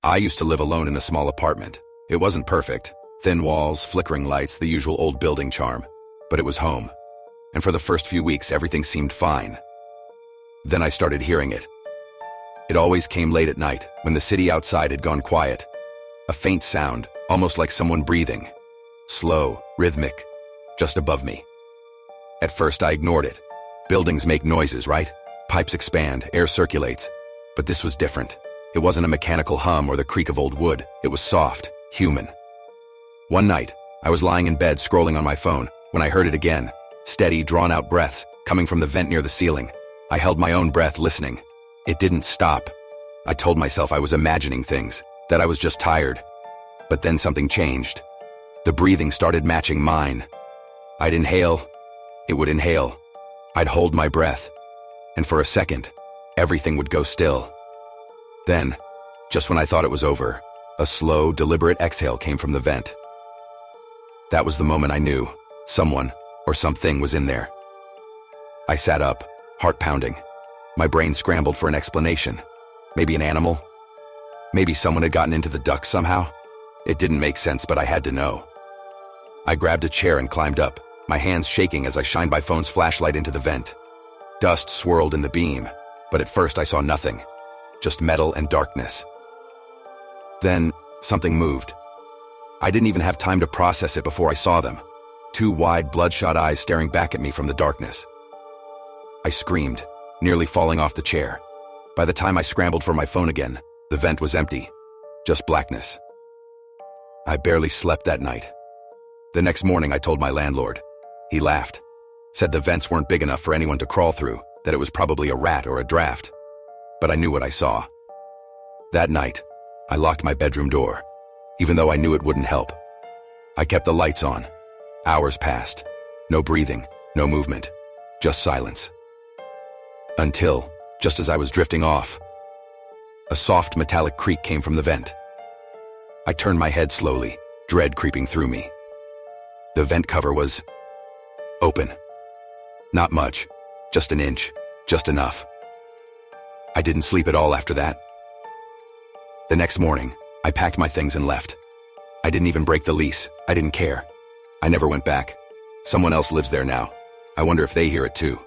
I used to live alone in a small apartment. It wasn't perfect. Thin walls, flickering lights, the usual old building charm. But it was home. And for the first few weeks, everything seemed fine. Then I started hearing it. It always came late at night, when the city outside had gone quiet. A faint sound, almost like someone breathing. Slow, rhythmic, just above me. At first, I ignored it. Buildings make noises, right? Pipes expand, air circulates. But this was different. It wasn't a mechanical hum or the creak of old wood. It was soft, human. One night, I was lying in bed scrolling on my phone when I heard it again. Steady, drawn-out breaths coming from the vent near the ceiling. I held my own breath listening. It didn't stop. I told myself I was imagining things, that I was just tired. But then something changed. The breathing started matching mine. I'd inhale. It would inhale. I'd hold my breath. And for a second, everything would go still. Then, just when I thought it was over, a slow, deliberate exhale came from the vent. That was the moment I knew someone or something was in there. I sat up, heart pounding. My brain scrambled for an explanation. Maybe an animal? Maybe someone had gotten into the ducts somehow? It didn't make sense, but I had to know. I grabbed a chair and climbed up, my hands shaking as I shined my phone's flashlight into the vent. Dust swirled in the beam, but at first I saw nothing. Just metal and darkness. Then, something moved. I didn't even have time to process it before I saw them. Two wide, bloodshot eyes staring back at me from the darkness. I screamed, nearly falling off the chair. By the time I scrambled for my phone again, the vent was empty. Just blackness. I barely slept that night. The next morning I told my landlord. He laughed. Said the vents weren't big enough for anyone to crawl through, that it was probably a rat or a draft. But I knew what I saw. That night, I locked my bedroom door, even though I knew it wouldn't help. I kept the lights on. Hours passed. No breathing, no movement, just silence. Until, just as I was drifting off, a soft metallic creak came from the vent. I turned my head slowly, dread creeping through me. The vent cover was open. Not much, just an inch, just enough. I didn't sleep at all after that. The next morning, I packed my things and left. I didn't even break the lease. I didn't care. I never went back. Someone else lives there now. I wonder if they hear it too.